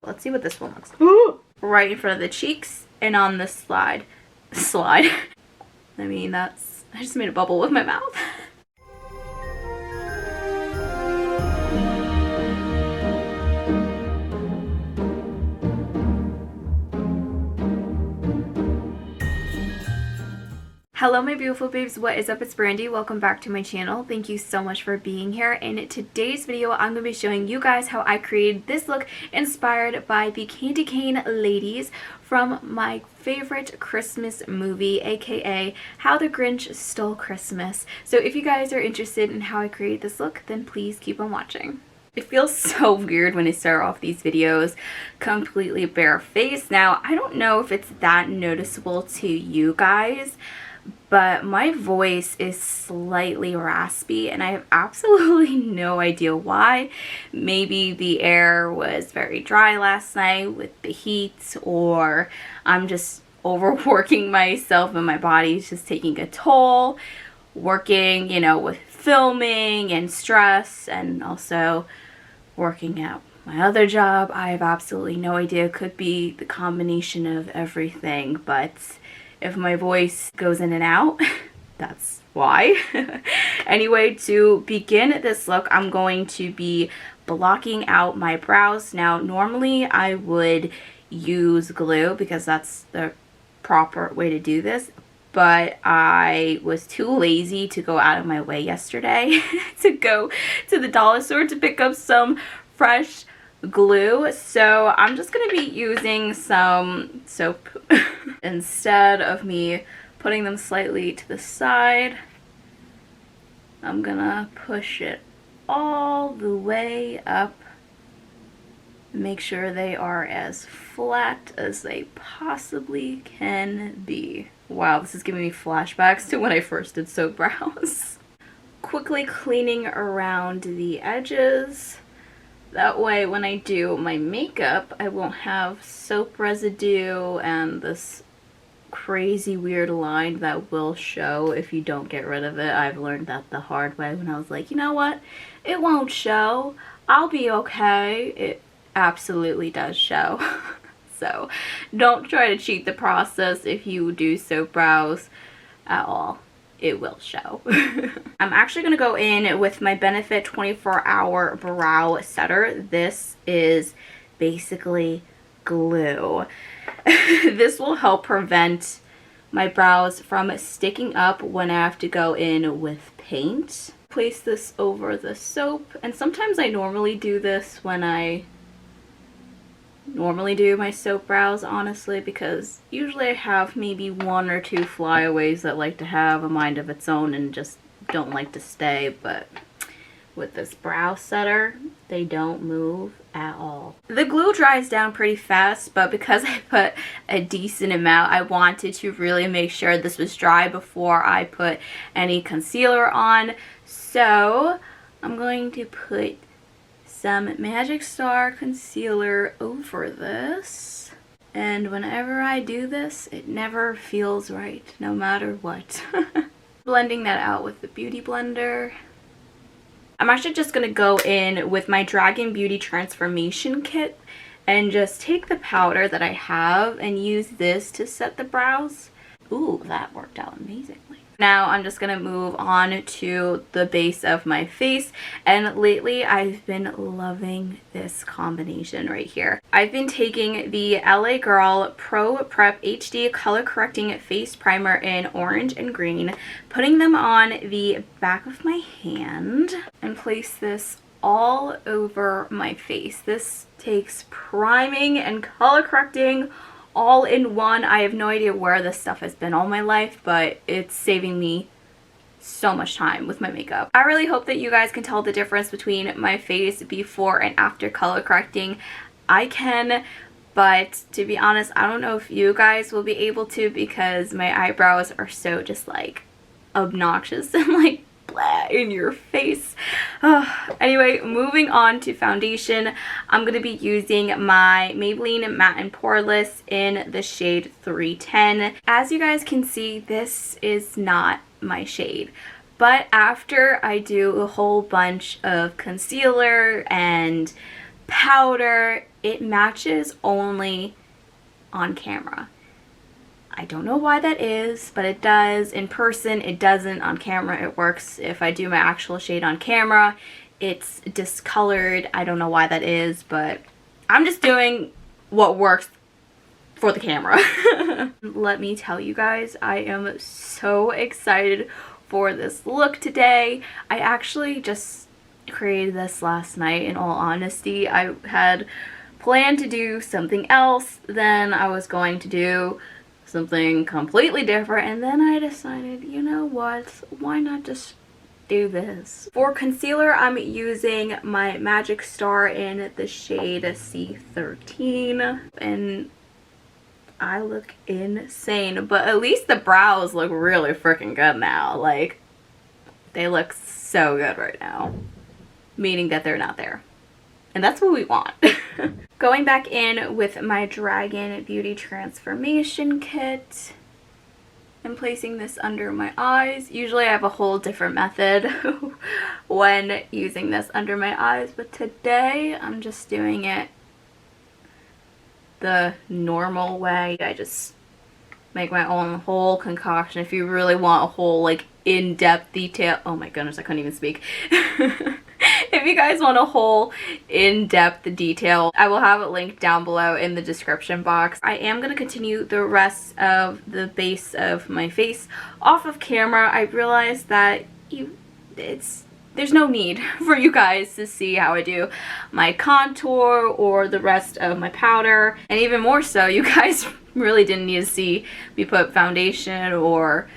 Let's see what this one looks like. Right in front of the cheeks and on the slide. I mean, I just made a bubble with my mouth. Hello my beautiful babes, what is up? It's Brandi. Welcome back to my channel. Thank you so much for being here. In today's video, I'm going to be showing you guys how I created this look inspired by the candy cane ladies from my favorite Christmas movie, aka How the Grinch Stole Christmas. So if you guys are interested in how I created this look, then please keep on watching. It feels so weird when I start off these videos completely barefaced. Now, I don't know if it's that noticeable to you guys, but my voice is slightly raspy and I have absolutely no idea why. Maybe the air was very dry last night with the heat, or I'm just overworking myself and my body's just taking a toll. Working, you know, with filming and stress, and also working at my other job. I have absolutely no idea. It could be the combination of everything, but if my voice goes in and out, that's why. Anyway, to begin this look, I'm going to be blocking out my brows. Now, normally I would use glue because that's the proper way to do this, but I was too lazy to go out of my way yesterday to go to the dollar store to pick up some fresh glue. So I'm just going to be using some soap instead of me putting them slightly to the side. I'm gonna push it all the way up. Make sure they are as flat as they possibly can be. Wow, this is giving me flashbacks to when I first did soap brows. Quickly cleaning around the edges. That way when I do my makeup, I won't have soap residue and this crazy weird line that will show if you don't get rid of it. I've learned that the hard way when I was like, you know what? It won't show. I'll be okay. It absolutely does show. So don't try to cheat the process if you do soap brows at all. It will show. I'm actually going to go in with my Benefit 24-Hour Brow Setter. This is basically glue. This will help prevent my brows from sticking up when I have to go in with paint. Place this over the soap, and sometimes I normally do this when I normally do my soap brows, honestly, because usually I have maybe one or two flyaways that like to have a mind of its own and just don't like to stay, but with this brow setter, they don't move at all. The glue dries down pretty fast, but because I put a decent amount, I wanted to really make sure this was dry before I put any concealer on. So I'm going to put some Magic Star concealer over this, and whenever I do this, it never feels right, no matter what. Blending that out with the Beauty Blender. I'm actually just going to go in with my Dragon Beauty Transformation Kit and just take the powder that I have and use this to set the brows. Ooh, that worked out amazingly. Now I'm just going to move on to the base of my face, and lately I've been loving this combination right here. I've been taking the LA Girl Pro Prep HD Color Correcting Face Primer in orange and green, putting them on the back of my hand, and place this all over my face. This takes priming and color correcting all in one. I have no idea where this stuff has been all my life, but it's saving me so much time with my makeup. I really hope that you guys can tell the difference between my face before and after color correcting. I can, but to be honest, I don't know if you guys will be able to, because my eyebrows are so just like obnoxious and like blah in your face. Anyway, moving on to foundation, I'm going to be using my Maybelline Matte and Poreless in the shade 310. As you guys can see, this is not my shade, but after I do a whole bunch of concealer and powder, it matches only on camera. I don't know why that is, but it does. In person, it doesn't. On camera, it works. If I do my actual shade on camera, it's discolored. I don't know why that is, but I'm just doing what works for the camera. Let me tell you guys, I am so excited for this look today. I actually just created this last night, in all honesty. I had planned to do something else, then I was going to do something completely different, and then I decided, you know what, why not just do this? For concealer, I'm using my Magic Star in the shade C13, and I look insane, but at least the brows look really freaking good now. Like, they look so good right now, meaning that they're not there. And that's what we want. Going back in with my Dragon Beauty Transformation Kit and placing this under my eyes. Usually I have a whole different method when using this under my eyes, but today I'm just doing it the normal way. I just make my own whole concoction. If you really want a whole like in-depth detail, oh my goodness, I couldn't even speak. If you guys want a whole in-depth detail, I will have it linked down below in the description box. I am going to continue the rest of the base of my face off of camera. I realized that there's no need for you guys to see how I do my contour or the rest of my powder. And even more so, you guys really didn't need to see me put foundation or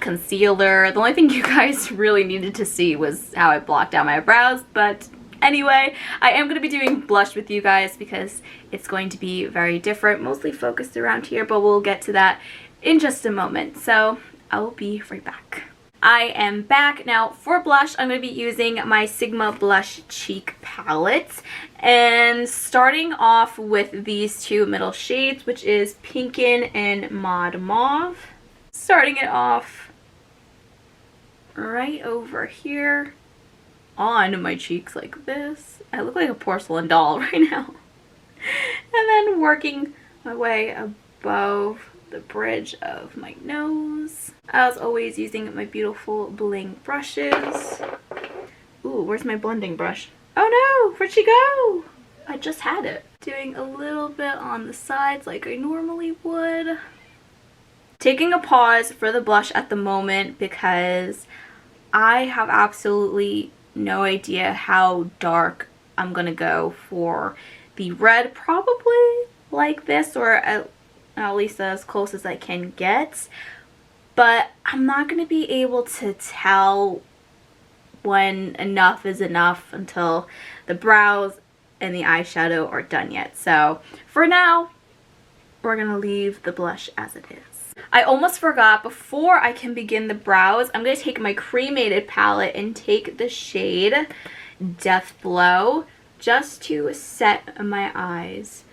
concealer. The only thing you guys really needed to see was how I blocked out my brows. But anyway, I am going to be doing blush with you guys because it's going to be very different, mostly focused around here, but we'll get to that in just a moment. So I will be right back. I am back. Now for blush, I'm going to be using my Sigma Blush Cheek Palette, and starting off with these two middle shades, which is Pinkin and Mod Mauve. Starting it off right over here on my cheeks like this. I look like a porcelain doll right now. And then working my way above the bridge of my nose. As always, using my beautiful bling brushes. Ooh, where's my blending brush? Oh no, where'd she go? I just had it. Doing a little bit on the sides like I normally would. Taking a pause for the blush at the moment because I have absolutely no idea how dark I'm gonna go for the red. Probably like this, or at least as close as I can get. But I'm not gonna be able to tell when enough is enough until the brows and the eyeshadow are done yet. So for now, we're gonna leave the blush as it is. I almost forgot, before I can begin the brows, I'm going to take my cremated palette and take the shade Death Blow just to set my eyes.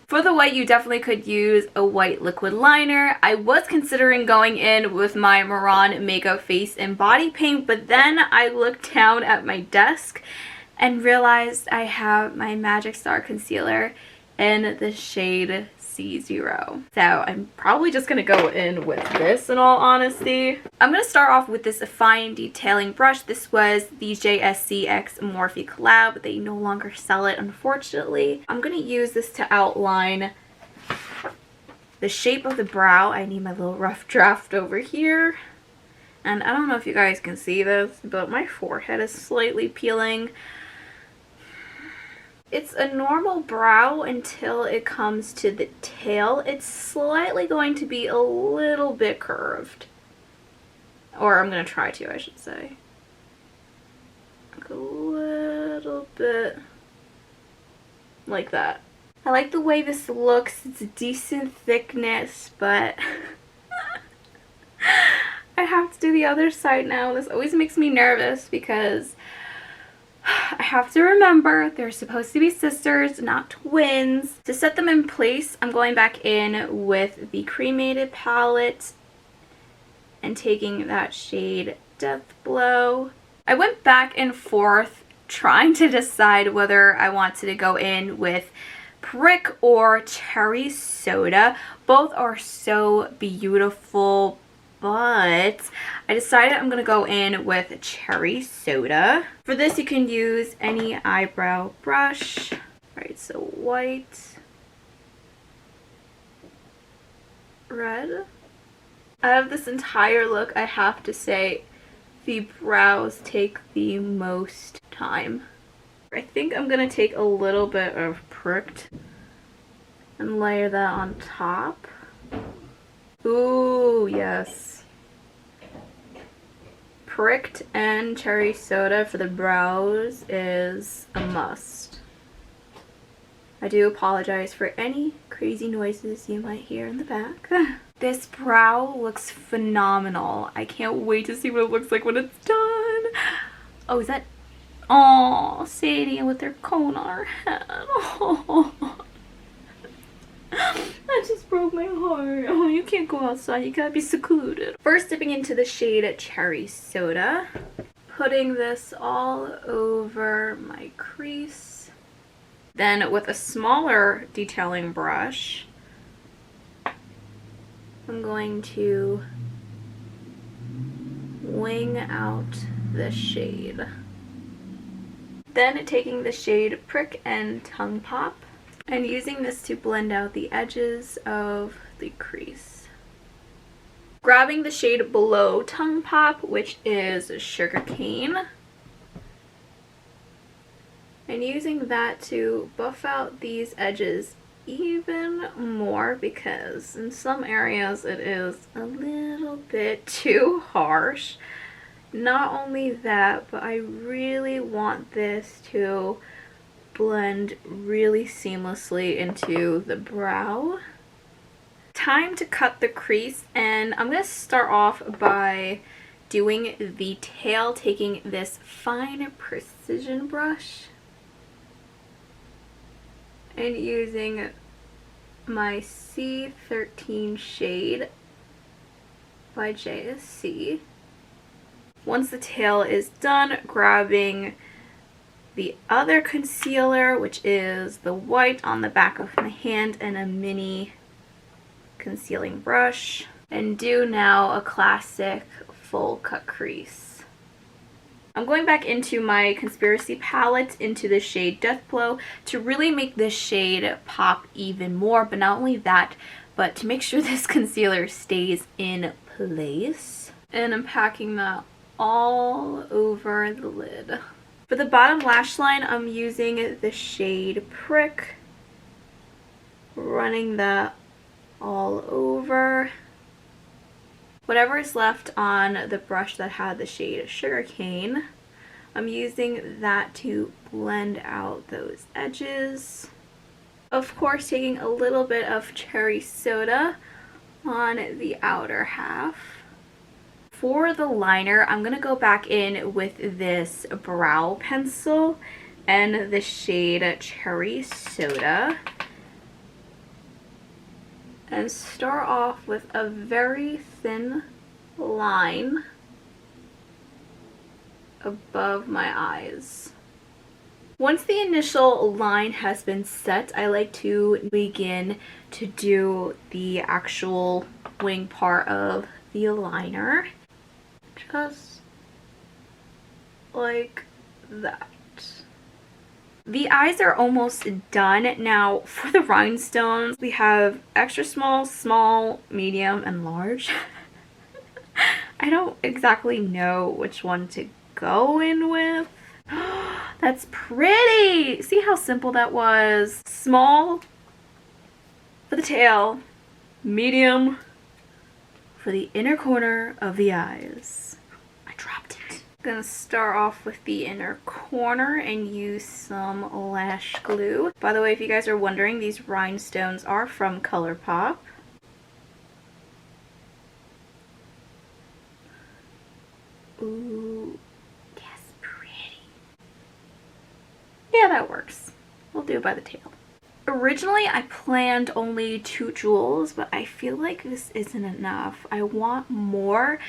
For the white, you definitely could use a white liquid liner. I was considering going in with my Mehron Makeup Face and Body Paint, but then I looked down at my desk and realized I have my Magic Star Concealer in the shade C0. So I'm probably just going to go in with this, in all honesty. I'm going to start off with this fine detailing brush. This was the JSC X Morphe collab. They no longer sell it, unfortunately. I'm going to use this to outline the shape of the brow. I need my little rough draft over here. And I don't know if you guys can see this, but my forehead is slightly peeling. It's a normal brow until it comes to the tail. It's slightly going to be a little bit curved. Or I'm going to try to, I should say. Like a little bit like that. I like the way this looks. It's a decent thickness, but I have to do the other side now. This always makes me nervous because I have to remember they're supposed to be sisters, not twins. To set them in place, I'm going back in with the cremated palette and taking that shade Death Blow. I went back and forth trying to decide whether I wanted to go in with Prick or Cherry Soda. Both are so beautiful, but I decided I'm going to go in with Cherry Soda. For this, you can use any eyebrow brush. Right, so white, red. Out of this entire look, I have to say the brows take the most time. I think I'm going to take a little bit of Pricked and layer that on top. Ooh, yes. Pricked and Cherry Soda for the brows is a must. I do apologize for any crazy noises you might hear in the back. This brow looks phenomenal. I can't wait to see what it looks like when it's done. Oh, is that... Oh, Sadie with their cone on her head. Oh. That just broke my heart. Oh, you can't go outside. You gotta be secluded. First, dipping into the shade Cherry Soda. Putting this all over my crease. Then with a smaller detailing brush, I'm going to wing out the shade. Then taking the shade Prick and Tongue Pop and using this to blend out the edges of the crease. Grabbing the shade below Tongue Pop, which is Sugar Cane, and using that to buff out these edges even more, because in some areas it is a little bit too harsh. Not only that, but I really want this to blend really seamlessly into the brow. Time to cut the crease, and I'm going to start off by doing the tail, taking this fine precision brush and using my C13 shade by JSC. Once the tail is done, grabbing the other concealer, which is the white on the back of my hand, and a mini concealing brush, and do now a classic full cut crease. I'm going back into my Conspiracy palette, into the shade Deathblow, to really make this shade pop even more, but not only that, but to make sure this concealer stays in place. And I'm packing that all over the lid. For the bottom lash line, I'm using the shade Prick, running that all over. Whatever is left on the brush that had the shade Sugar Cane, I'm using that to blend out those edges. Of course, taking a little bit of Cherry Soda on the outer half. For the liner, I'm going to go back in with this brow pencil and the shade Cherry Soda, and start off with a very thin line above my eyes. Once the initial line has been set, I like to begin to do the actual wing part of the liner. Just like that. The eyes are almost done. Now for the rhinestones, we have extra small, small, medium, and large. I don't exactly know which one to go in with. That's pretty! See how simple that was? Small for the tail, medium for the inner corner of the eyes. I dropped it. I'm gonna start off with the inner corner and use some lash glue. By the way, if you guys are wondering, these rhinestones are from ColourPop. Ooh, yes, pretty. Yeah, that works. We'll do it by the tail. Originally, I planned only 2 jewels, but I feel like this isn't enough. I want more,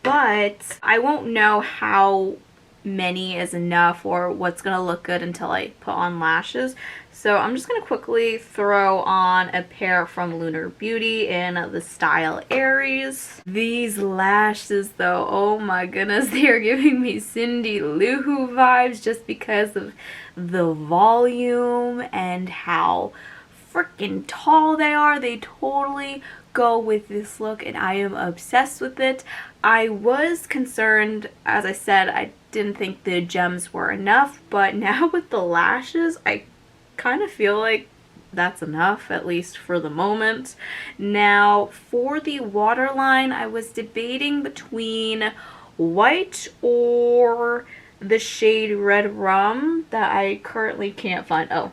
but I won't know how many is enough or what's gonna look good until I put on lashes. So I'm just gonna quickly throw on a pair from Lunar Beauty in the style Aries. These lashes though, oh my goodness, they are giving me Cindy Lou Who vibes just because of the volume and how freaking tall they are. They totally go with this look and I am obsessed with it. I was concerned, as I said, I didn't think the gems were enough, but now with the lashes, I kind of feel like that's enough, at least for the moment. Now, for the waterline, I was debating between white or the shade Red Rum that I currently can't find. Oh,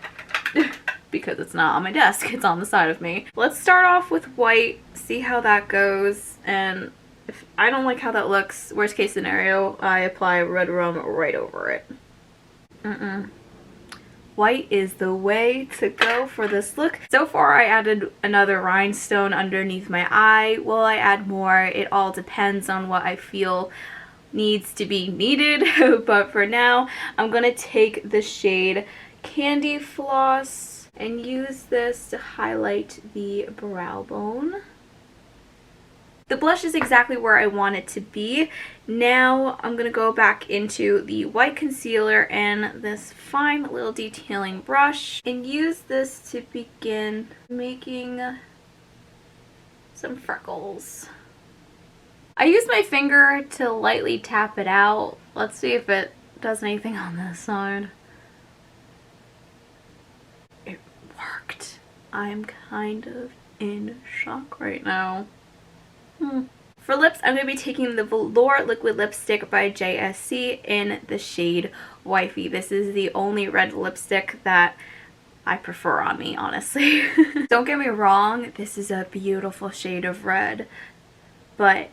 because it's not on my desk, it's on the side of me. Let's start off with white, see how that goes, and if I don't like how that looks, worst case scenario, I apply Red Rum right over it. White is the way to go for this look. So far I added another rhinestone underneath my eye. Will I add more? It all depends on what I feel needs to be needed. But for now, I'm gonna take the shade Candy Floss and use this to highlight the brow bone. The blush is exactly where I want it to be. Now I'm going to go back into the white concealer and this fine little detailing brush and use this to begin making some freckles. I use my finger to lightly tap it out. Let's see if it does anything on this side. It worked. I'm kind of in shock right now. For lips, I'm going to be taking the Velour Liquid Lipstick by JSC in the shade Wifey. This is the only red lipstick that I prefer on me, honestly. Don't get me wrong, this is a beautiful shade of red, but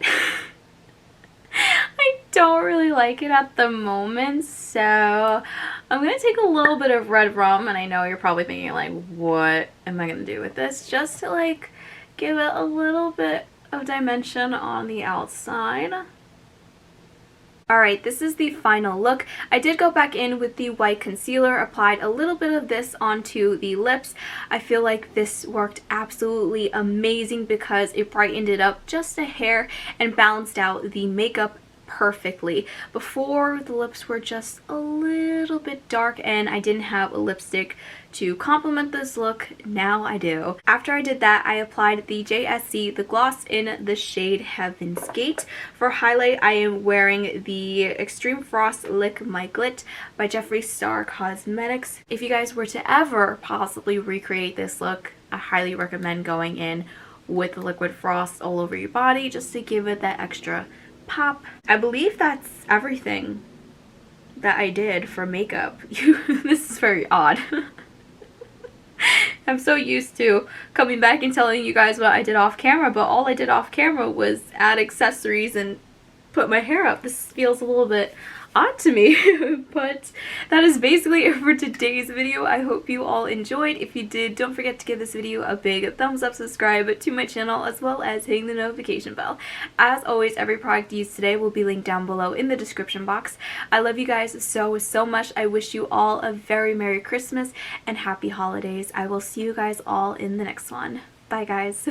I don't really like it at the moment, so I'm going to take a little bit of Red Rum, and I know you're probably thinking like, what am I going to do with this? Just to like give it a little bit of dimension on the outside. Alright, this is the final look. I did go back in with the white concealer, applied a little bit of this onto the lips. I feel like this worked absolutely amazing because it brightened it up just a hair and balanced out the makeup perfectly. Before, the lips were just a little bit dark and I didn't have a lipstick to complement this look. Now I do. After I did that, I applied the JSC, the gloss in the shade Heaven's Gate. For highlight, I am wearing the Extreme Frost Lick My Glit by Jeffree Star Cosmetics. If you guys were to ever possibly recreate this look, I highly recommend going in with the liquid frost all over your body just to give it that extra pop. I believe that's everything that I did for makeup. This is very odd. I'm so used to coming back and telling you guys what I did off camera, but all I did off camera was add accessories and put my hair up. This feels a little bit odd to me, but that is basically it for today's video. I hope you all enjoyed. If you did, don't forget to give this video a big thumbs up, subscribe to my channel, as well as hitting the notification bell. As always, every product used today will be linked down below in the description box. I love you guys so much. I wish you all a very Merry Christmas and Happy Holidays. I will see you guys all in the next one. Bye guys.